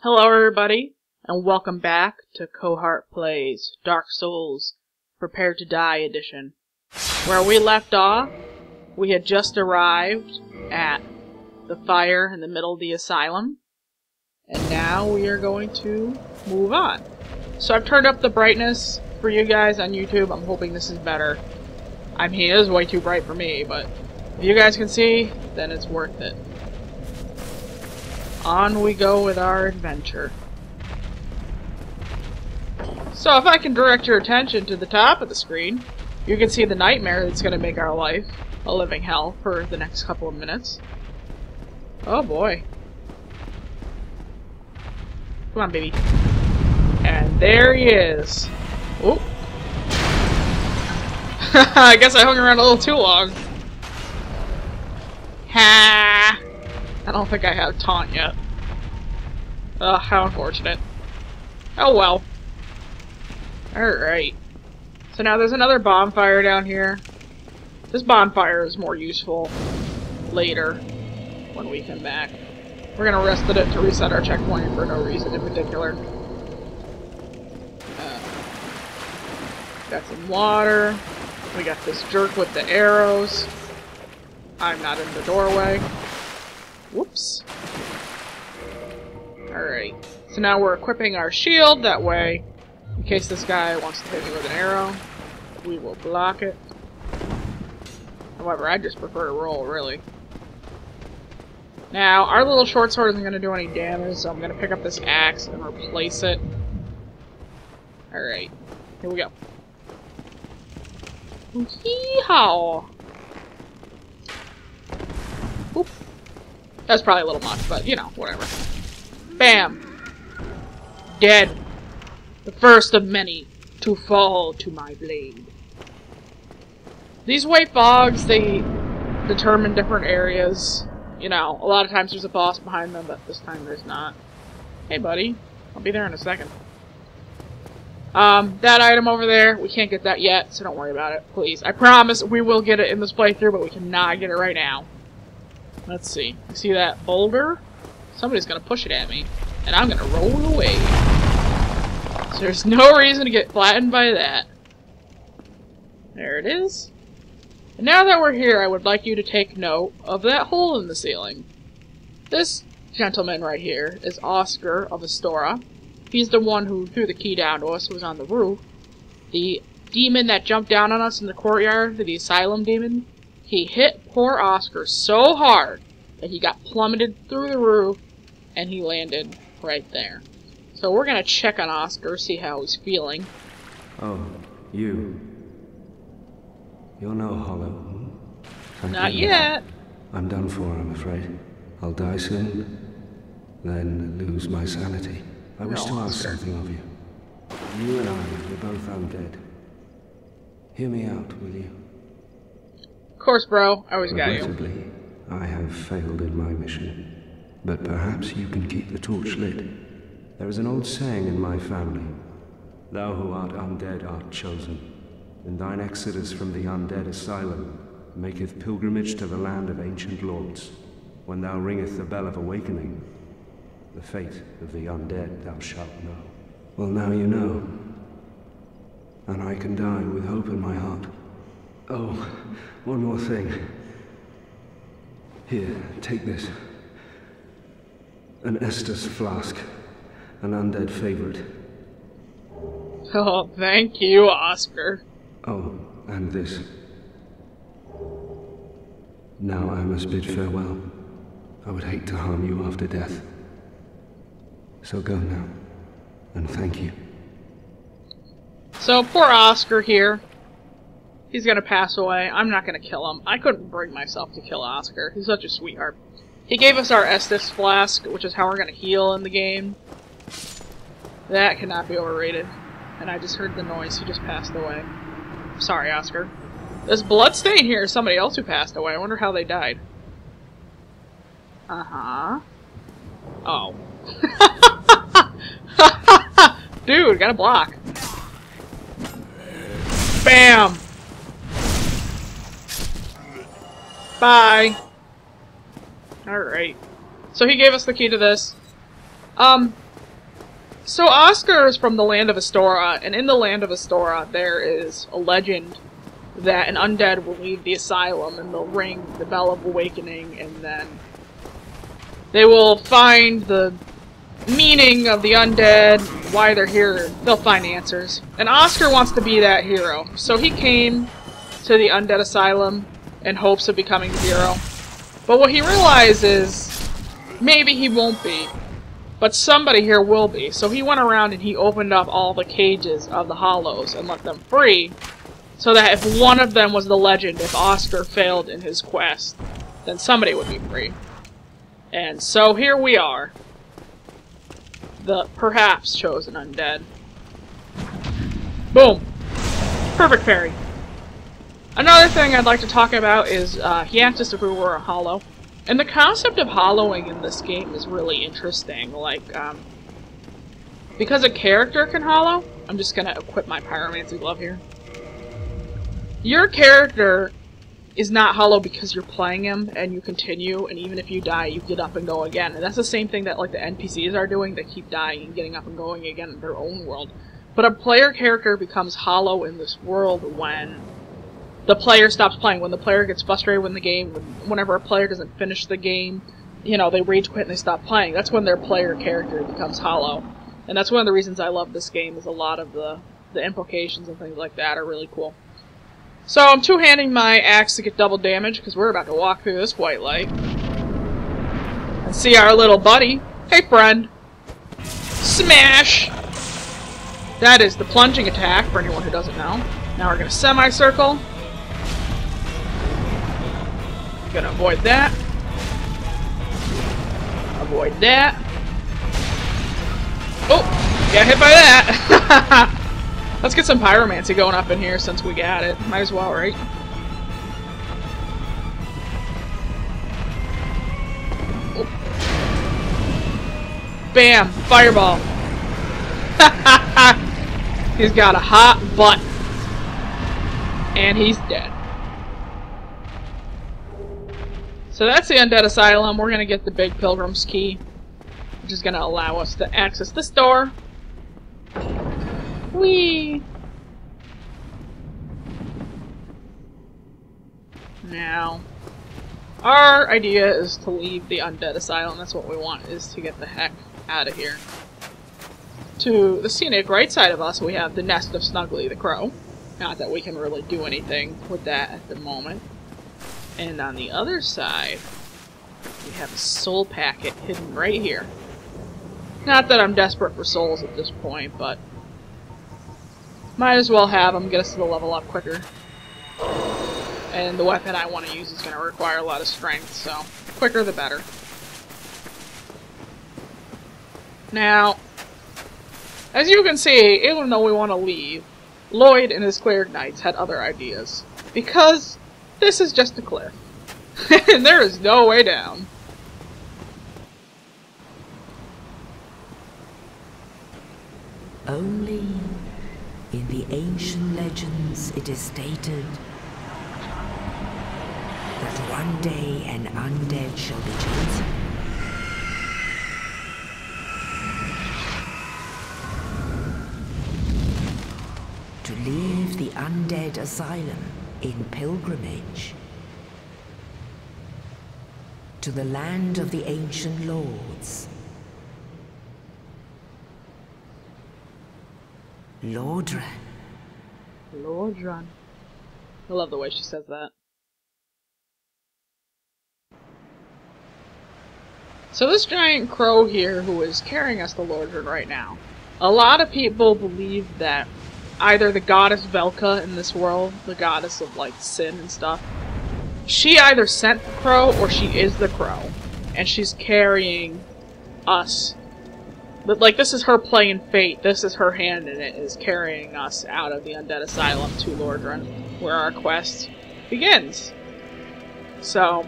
Hello everybody, and welcome back to Coheart Plays, Dark Souls, Prepare to Die edition. Where we left off, we had just arrived at the fire in the middle of the asylum, and now we are going to move on. So I've turned up the brightness for you guys on YouTube. I'm hoping this is better. I mean, it is way too bright for me, but if you guys can see, then it's worth it. On we go with our adventure. So if I can direct your attention to the top of the screen, you can see the nightmare that's going to make our life a living hell for the next couple of minutes. Oh boy. Come on, baby. And there he is. Oh. I guess I hung around a little too long. Ha! I don't think I have taunt yet. Ugh, how unfortunate. Oh well. Alright. So now there's another bonfire down here. This bonfire is more useful later when we come back. We're gonna rest at it to reset our checkpoint for no reason in particular. Got some water. We got this jerk with the arrows. I'm not in the doorway. Whoops. Alright. So now we're equipping our shield. That way, in case this guy wants to hit me with an arrow, we will block it. However, I just prefer to roll, really. Now, our little short sword isn't going to do any damage, so I'm going to pick up this axe and replace it. Alright. Here we go. Yee-haw! Oop. That's probably a little much, but, you know, whatever. Bam! Dead. The first of many to fall to my blade. These white fogs, they determine different areas. You know, a lot of times there's a boss behind them, but this time there's not. Hey, buddy. I'll be there in a second. That item over there, we can't get that yet, so don't worry about it, please. I promise we will get it in this playthrough, but we cannot get it right now. Let's see. You see that boulder? Somebody's gonna push it at me, and I'm gonna roll away. So there's no reason to get flattened by that. There it is. And now that we're here, I would like you to take note of that hole in the ceiling. This gentleman right here is Oscar of Astora. He's the one who threw the key down to us, who was on the roof. The demon that jumped down on us in the courtyard, the asylum demon, he hit poor Oscar so hard that he got plummeted through the roof, and he landed right there. So we're gonna check on Oscar, see how he's feeling. Oh, you. You're no hollow. Not yet. I'm done for, I'm afraid. I'll die soon, then lose my sanity. I wish to ask something of you. You and I are both undead. Hear me out, will you? Of course, bro. I always got you. Regrettably, I have failed in my mission. But perhaps you can keep the torch lit. There is an old saying in my family. Thou who art undead art chosen. And thine exodus from the undead asylum maketh pilgrimage to the land of ancient lords. When thou ringeth the bell of awakening, the fate of the undead thou shalt know. Well, now you know. And I can die with hope in my heart. Oh, one more thing. Here, take this. An Estus flask. An undead favorite. Oh, thank you, Oscar. Oh, and this. Now I must bid farewell. I would hate to harm you after death. So go now, and thank you. So, poor Oscar here. He's gonna pass away. I'm not gonna kill him. I couldn't bring myself to kill Oscar. He's such a sweetheart. He gave us our Estus flask, which is how we're gonna heal in the game. That cannot be overrated. And I just heard the noise. He just passed away. Sorry, Oscar. This bloodstain here is somebody else who passed away. I wonder how they died. Uh-huh. Oh. Dude, got a block. Bam! Bye! Alright. So he gave us the key to this. So Oscar is from the land of Astora, and in the land of Astora there is a legend that an undead will leave the asylum and they'll ring the Bell of Awakening, and then they will find the meaning of the undead, why they're here, they'll find answers. And Oscar wants to be that hero, so he came to the undead asylum in hopes of becoming the hero. But what he realizes, maybe he won't be, but somebody here will be. So he went around and he opened up all the cages of the hollows and let them free, so that if one of them was the legend, if Oscar failed in his quest, then somebody would be free. And so here we are. The perhaps chosen undead. Boom! Perfect parry. Another thing I'd like to talk about is, he asked us if we were a hollow. And the concept of hollowing in this game is really interesting. Like, because a character can hollow, I'm just gonna equip my pyromancy glove here. Your character is not hollow because you're playing him and you continue, and even if you die, you get up and go again. And that's the same thing that like the NPCs are doing. They keep dying and getting up and going again in their own world. But a player character becomes hollow in this world when the player stops playing, when the player gets frustrated with the game, whenever a player doesn't finish the game, you know, they rage quit and they stop playing. That's when their player character becomes hollow. And that's one of the reasons I love this game, is a lot of the implications and things like that are really cool. So I'm two-handing my axe to get double damage, because we're about to walk through this white light. And see our little buddy. Hey friend! Smash! That is the plunging attack, for anyone who doesn't know. Now we're going to semicircle. Gonna avoid that. Avoid that. Oh! Got hit by that! Let's get some pyromancy going up in here since we got it. Might as well, right? Oh. Bam! Fireball! He's got a hot butt. And he's dead. So that's the Undead Asylum. We're gonna get the Big Pilgrim's Key, which is gonna allow us to access this door. Whee! Now, our idea is to leave the Undead Asylum. That's what we want, is to get the heck out of here. To the scenic right side of us, we have the nest of Snuggly the Crow. Not that we can really do anything with that at the moment. And on the other side, we have a soul packet hidden right here. Not that I'm desperate for souls at this point, but might as well have them, get us to the level up quicker. And the weapon I want to use is going to require a lot of strength, so quicker the better. Now, as you can see, even though we want to leave, Lloyd and his Cleric Knights had other ideas. Because this is just a cliff. And there is no way down. Only in the ancient legends it is stated that one day an undead shall be chosen. To leave the Undead Asylum in pilgrimage to the land of the ancient lords. Lordran. Lordran. I love the way she says that. So this giant crow here, who is carrying us to Lordran right now, a lot of people believe that either the goddess Velka in this world, the goddess of like sin and stuff, she either sent the crow or she is the crow, and she's carrying us. But like, this is her playing fate, this is her hand in it, is carrying us out of the Undead Asylum to Lordran, where our quest begins. So,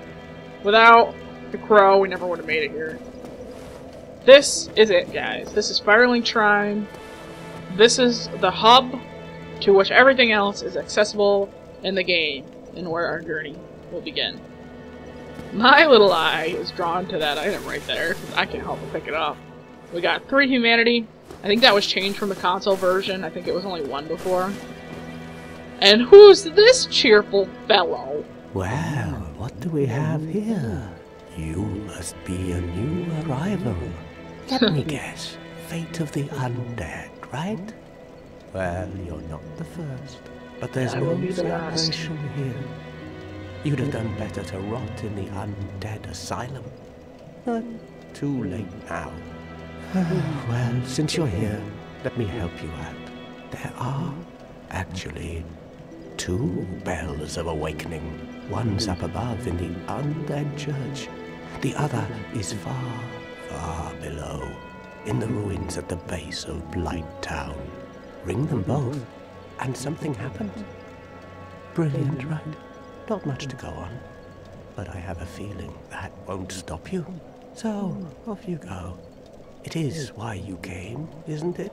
without the crow, we never would have made it here. This is it, guys. This is Firelink Shrine. This is the hub to which everything else is accessible in the game, and where our journey will begin. My little eye is drawn to that item right there, because I can't help but pick it up. We got 3 humanity, I think that was changed from the console version. I think it was only 1 before. And who's this cheerful fellow? Well, what do we have here? You must be a new arrival. Let me guess. Fate of the undead, right? Well, you're not the first. But there's no celebration here. You'd have done better to rot in the undead asylum. But too late now. Well, since you're here, let me help you out. There are, actually, 2 bells of awakening. One's up above in the undead church. The other is far, far below, in the ruins at the base of Blight Town. Ring them both, and something happens. Brilliant, right? Not much to go on, but I have a feeling that won't stop you. So, off you go. It is why you came, isn't it?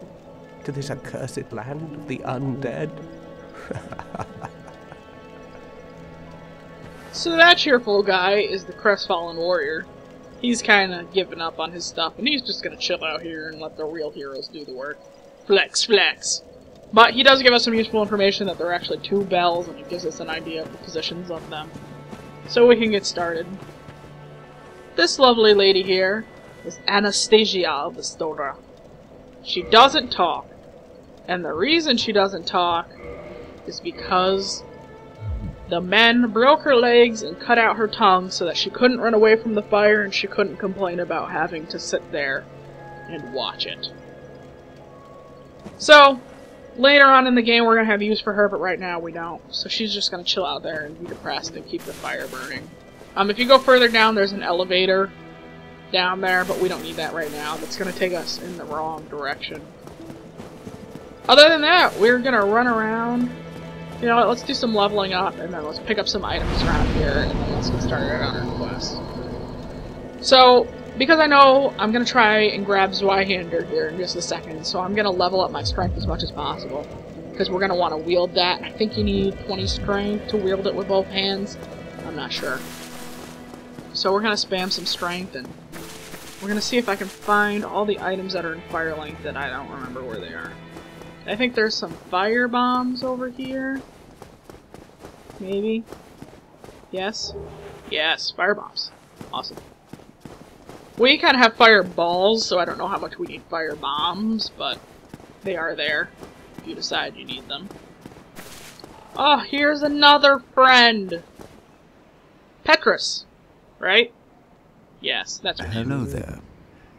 To this accursed land of the undead? So that cheerful guy is the crestfallen warrior. He's kinda given up on his stuff, and he's just gonna chill out here and let the real heroes do the work. Flex, flex. But he does give us some useful information that there are actually 2 bells, and it gives us an idea of the positions of them. So we can get started. This lovely lady here is Anastasia of the Stora. She doesn't talk. And the reason she doesn't talk is because the men broke her legs and cut out her tongue so that she couldn't run away from the fire and she couldn't complain about having to sit there and watch it. So, later on in the game we're going to have use for her, but right now we don't. So she's just going to chill out there and be depressed and keep the fire burning. If you go further down, there's an elevator down there, but we don't need that right now. That's going to take us in the wrong direction. Other than that, we're going to run around. You know what, let's do some leveling up, and then let's pick up some items around here, and then let's get started on our quest. So, because I know I'm going to try and grab Zweihander here in just a second, so I'm going to level up my strength as much as possible. Because we're going to want to wield that, and I think you need 20 strength to wield it with both hands. I'm not sure. So we're going to spam some strength, and we're going to see if I can find all the items that are in Firelink that I don't remember where they are. I think there's some fire bombs over here. Maybe? Yes? Yes, fire bombs. Awesome. We kind of have fireballs, so I don't know how much we need fire bombs, but they are there if you decide you need them. Oh, here's another friend! Petrus, right? Yes, that's her name. Hello there.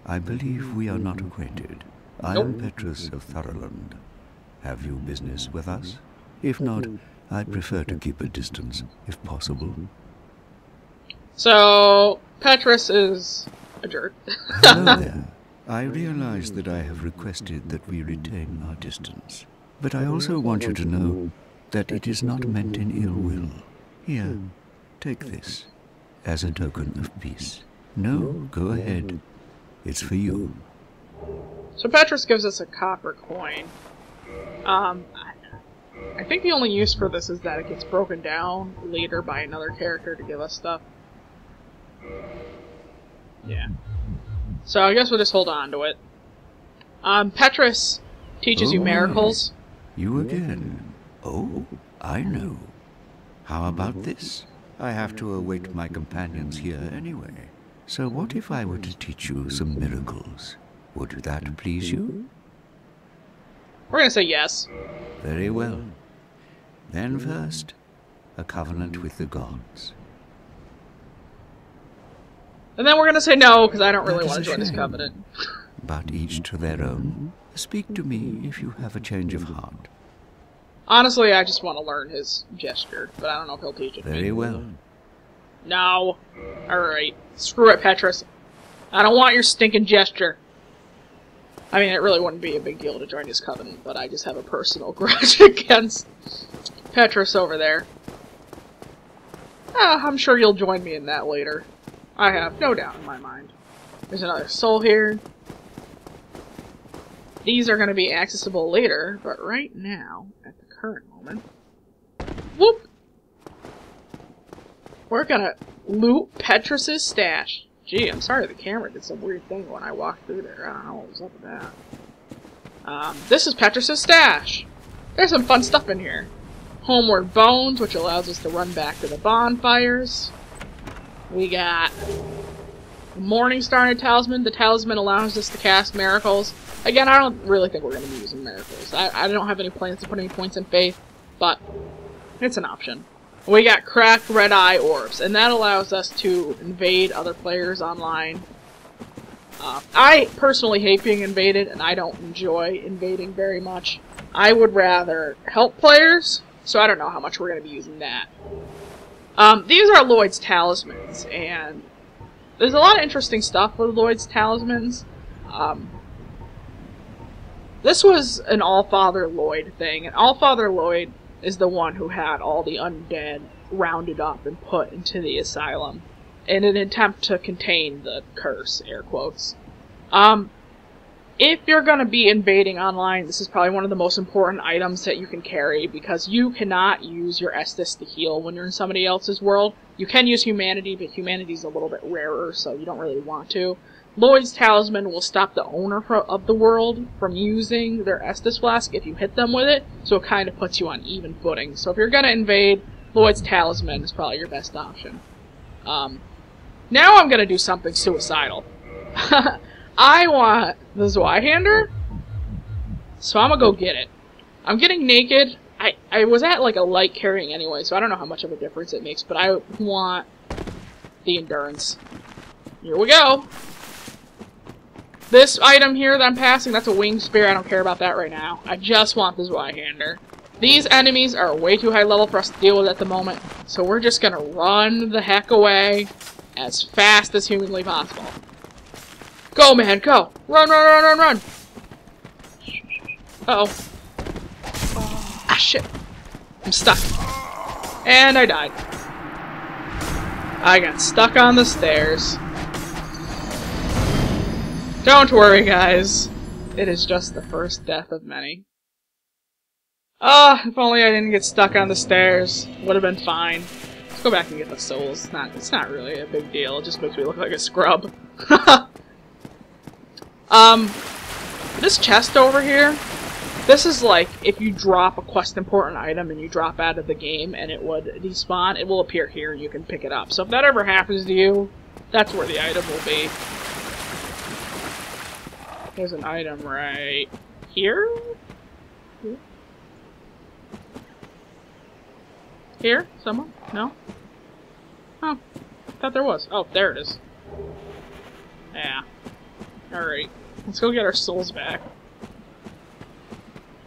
I believe we are not acquainted. I am Petrus of Thurland. Have you business with us? If not, I'd prefer to keep a distance, if possible. So, Petrus is a jerk. Hello there. I realize that I have requested that we retain our distance. But I also want you to know that it is not meant in ill will. Here, take this, as a token of peace. No, go ahead. It's for you. So Petrus gives us a copper coin. I think the only use for this is that it gets broken down later by another character to give us stuff. Yeah. So I guess we'll just hold on to it. Petrus teaches you miracles. You again. Oh, I know. How about this? I have to await my companions here anyway. So what if I were to teach you some miracles? Would that please you? We're gonna say yes. Very well. Then first, a covenant with the gods. And then we're gonna say no, because I don't really want to join this covenant. But each to their own. Speak to me if you have a change of heart. Honestly, I just want to learn his gesture, but I don't know if he'll teach it. Very well. No. Alright. Screw it, Petrus. I don't want your stinking gesture. I mean, it really wouldn't be a big deal to join his covenant, but I just have a personal grudge against Petrus over there. I'm sure you'll join me in that later. I have no doubt in my mind. There's another soul here. These are going to be accessible later, but right now, at the current moment... Whoop! We're gonna loot Petrus's stash. Gee, I'm sorry the camera did some weird thing when I walked through there. I don't know what was up with that. This is Petrus's stash. There's some fun stuff in here. Homeward Bones, which allows us to run back to the bonfires. We got Morning Star and Talisman. The Talisman allows us to cast miracles. Again, I don't really think we're going to be using miracles. I don't have any plans to put any points in faith, but it's an option. We got Cracked Red Eye Orbs, and that allows us to invade other players online. I personally hate being invaded, and I don't enjoy invading very much. I would rather help players, so I don't know how much we're going to be using that. These are Lloyd's Talismans, and there's a lot of interesting stuff with Lloyd's Talismans. This was an Allfather Lloyd thing, and Allfather Lloyd is the one who had all the undead rounded up and put into the asylum in an attempt to contain the curse, air quotes. If you're going to be invading online, this is probably one of the most important items that you can carry, because you cannot use your Estus to heal when you're in somebody else's world. You can use Humanity, but Humanity's a little bit rarer, so you don't really want to. Lloyd's Talisman will stop the owner of the world from using their Estus Flask if you hit them with it, so it kind of puts you on even footing. So if you're going to invade, Lloyd's Talisman is probably your best option. Now I'm going to do something suicidal. I want the Zweihander, so I'm going to go get it. I'm getting naked. I was at like a light carrying anyway, so I don't know how much of a difference it makes, but I want the Endurance. Here we go. This item here that I'm passing, that's a Winged Spear. I don't care about that right now. I just want the Zweihander. These enemies are way too high level for us to deal with at the moment, so we're just going to run the heck away as fast as humanly possible. Go, man, go! Run, run, run, run, run! Uh-oh. Ah, shit. I'm stuck. And I died. I got stuck on the stairs. Don't worry, guys. It is just the first death of many. If only I didn't get stuck on the stairs. Would have been fine. Let's go back and get the souls. It's not really a big deal. It just makes me look like a scrub. This chest over here, this is like if you drop a quest important item and you drop out of the game and it would despawn, it will appear here and you can pick it up. So if that ever happens to you, that's where the item will be. There's an item right here? Here? Someone? No? Oh, I thought there was. Oh, there it is. Yeah. Alright. Let's go get our souls back.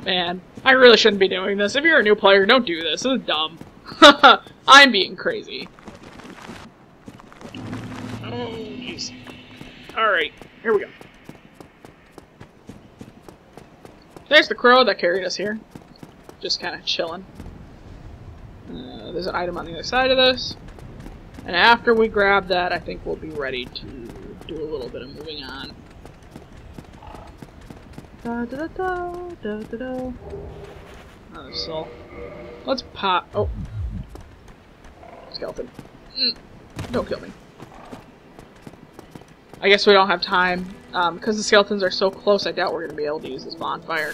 Man, I really shouldn't be doing this. If you're a new player, don't do this. This is dumb. I'm being crazy. Oh, jeez. Alright, here we go. There's the crow that carried us here. Just kind of chilling. There's an item on the other side of this. And after we grab that, I think we'll be ready to do a little bit of moving on. Da da da da da da. Another soul. Let's pop. Oh. Skeleton. Don't kill me. I guess we don't have time. Because the skeletons are so close, I doubt we're going to be able to use this bonfire.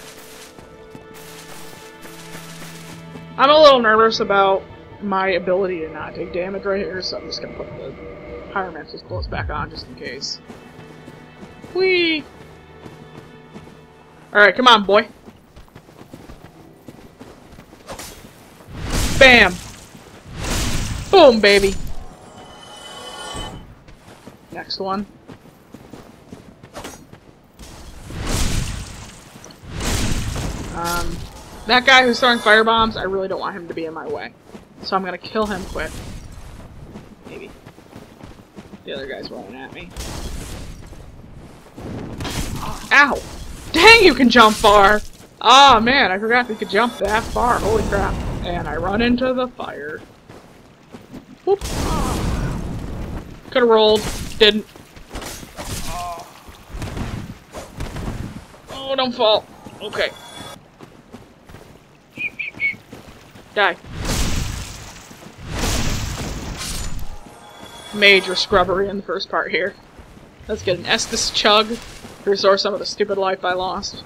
I'm a little nervous about my ability to not take damage right here, so I'm just going to put the Pyromancer's clothes back on just in case. Whee! Alright, come on, boy. Bam! Boom, baby! Next one. That guy who's throwing firebombs, I really don't want him to be in my way. So I'm gonna kill him quick. Maybe. The other guy's rolling at me. Ow! Dang, you can jump far! Oh man, I forgot you could jump that far. Holy crap. And I run into the fire. Whoop. Could've rolled. Didn't. Oh, don't fall. Okay. Die. Major scrubbery in the first part here. Let's get an Estus chug to restore some of the stupid life I lost.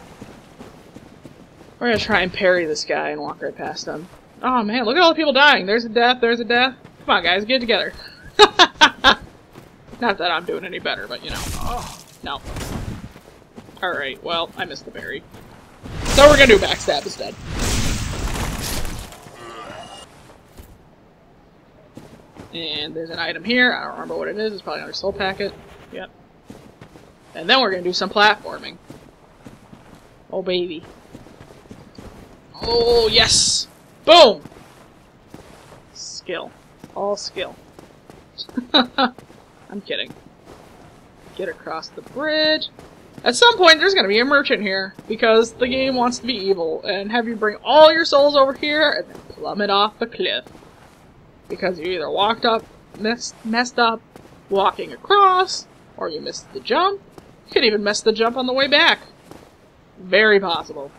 We're gonna try and parry this guy and walk right past him. Oh man, look at all the people dying. There's a death, there's a death. Come on guys, get it together. Not that I'm doing any better, but you know. Oh, no. Alright, well, I missed the parry. So we're gonna do backstab instead. And there's an item here. I don't remember what it is. It's probably another soul packet. Yep. And then we're gonna do some platforming. Oh baby. Oh yes! Boom! Skill. All skill. I'm kidding. Get across the bridge. At some point there's gonna be a merchant here, because the game wants to be evil, and have you bring all your souls over here and then plummet off the cliff. Because you either walked up, messed up walking across, or you missed the jump. You could even miss the jump on the way back. Very possible.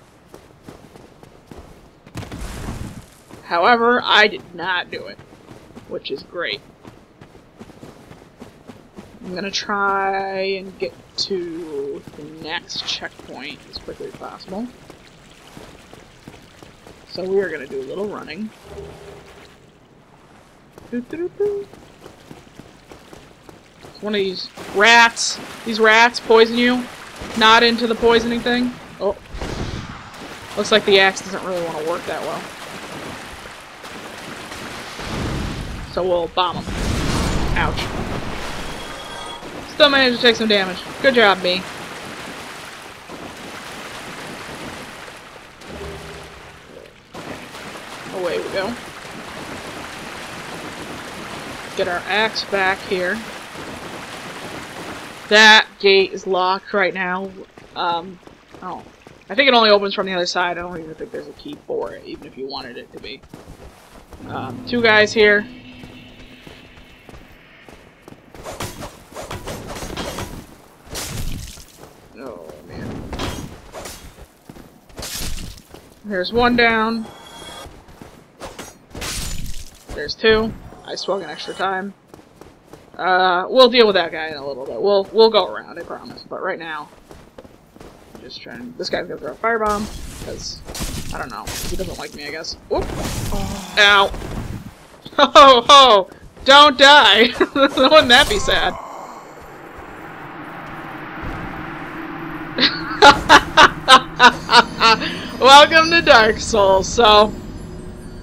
However, I did not do it, which is great. I'm gonna try and get to the next checkpoint as quickly as possible. So we are gonna do a little running. One of these rats. These rats poison you. Not into the poisoning thing. Oh. Looks like the axe doesn't really want to work that well. So we'll bomb them. Ouch. Still managed to take some damage. Good job, me. Away we go. Get our axe back here. That gate is locked right now. Oh. I think it only opens from the other side. I don't even think there's a key for it, even if you wanted it to be. Two guys here. Oh, man. There's one down. There's two. I swung an extra time. We'll deal with that guy in a little bit. We'll go around, I promise. But right now, I'm just trying. This guy's gonna throw a firebomb because I don't know. He doesn't like me, I guess. Whoop! Oh. Ow! Ho ho! Don't die! Wouldn't that be sad? Welcome to Dark Souls. So,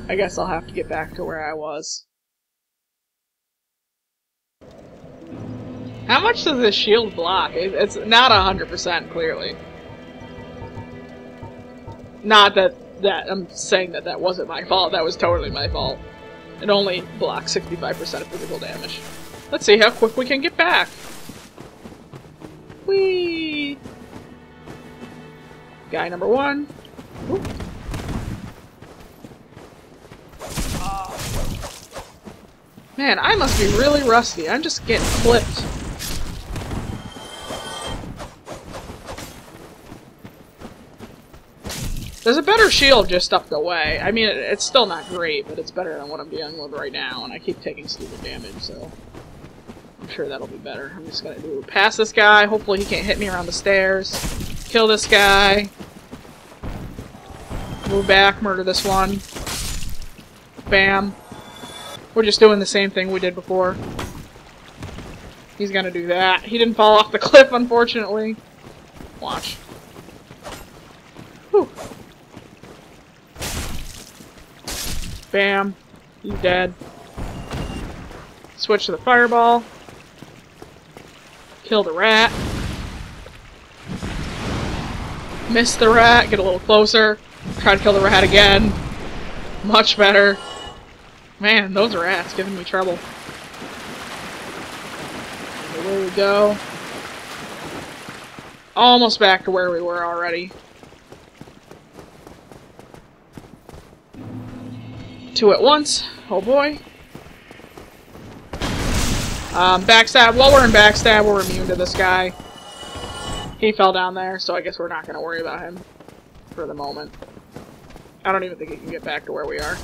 I guess I'll have to get back to where I was. How much does this shield block? It's not 100% clearly. Not that I'm saying that wasn't my fault. That was totally my fault. It only blocks 65% of physical damage. Let's see how quick we can get back. Whee! Guy number one. Ooh. Man, I must be really rusty. I'm just getting clipped. There's a better shield just up the way. I mean, it's still not great, but it's better than what I'm dealing with right now, and I keep taking stupid damage, so I'm sure that'll be better. I'm just gonna do past this guy. Hopefully he can't hit me around the stairs. Kill this guy. Move back, murder this one. Bam. We're just doing the same thing we did before. He's gonna do that. He didn't fall off the cliff, unfortunately. Watch. Whew. Bam. He's dead. Switch to the fireball. Kill the rat. Miss the rat. Get a little closer. Try to kill the rat again. Much better. Man, those rats giving me trouble. There we go. Almost back to where we were already. Two at once. Oh boy. Backstab. While we're in backstab, we're immune to this guy. He fell down there, so I guess we're not going to worry about him for the moment. I don't even think he can get back to where we are.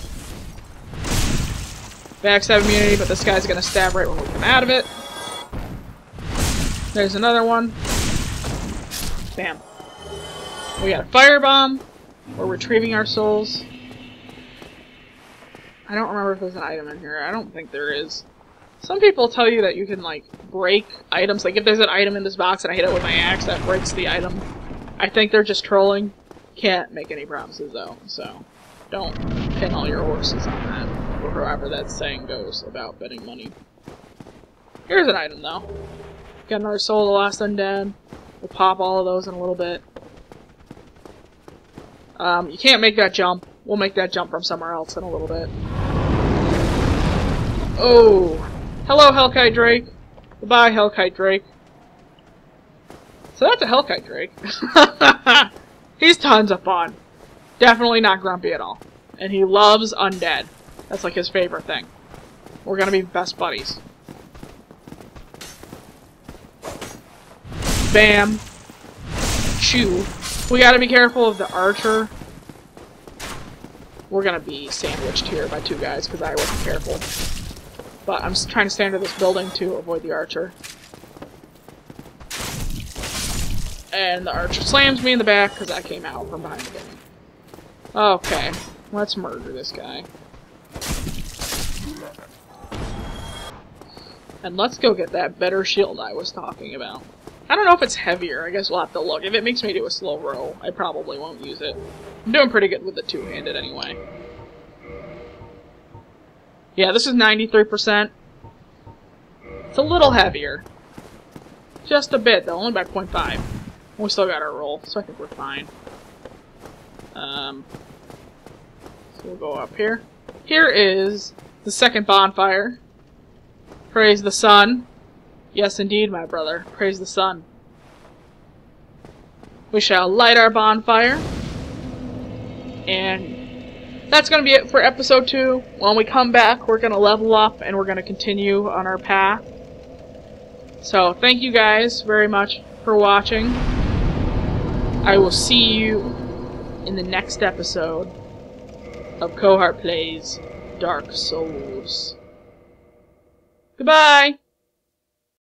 Backstab immunity, but this guy's going to stab right when we come out of it. There's another one. Bam. We got a firebomb. We're retrieving our souls. I don't remember if there's an item in here. I don't think there is. Some people tell you that you can, like, break items. Like, if there's an item in this box and I hit it with my axe, that breaks the item. I think they're just trolling. Can't make any promises, though, so don't pin all your horses on that, or however that saying goes about betting money. Here's an item, though. Got another Soul of the Lost Undead. We'll pop all of those in a little bit. You can't make that jump. We'll make that jump from somewhere else in a little bit. Oh! Hello, Hellkite Drake. Goodbye, Hellkite Drake. So that's a Hellkite Drake. He's tons of fun. Definitely not grumpy at all. And he loves undead. That's like his favorite thing. We're gonna be best buddies. Bam. Chew. We gotta be careful of the archer. We're gonna be sandwiched here by two guys because I wasn't careful. But I'm trying to stay under this building to avoid the archer. And the archer slams me in the back because I came out from behind the building. Okay, let's murder this guy. And let's go get that better shield I was talking about. I don't know if it's heavier. I guess we'll have to look. If it makes me do a slow roll, I probably won't use it. I'm doing pretty good with the two-handed anyway. Yeah, this is 93%. It's a little heavier. Just a bit, though. Only by 0.5. We still got our roll, so I think we're fine. So we'll go up here. Here is the second bonfire. Praise the sun. Yes, indeed, my brother. Praise the sun. We shall light our bonfire. And that's going to be it for episode 2. When we come back, we're going to level up and we're going to continue on our path. So, thank you guys very much for watching. I will see you in the next episode of Coheart Plays Dark Souls. Goodbye!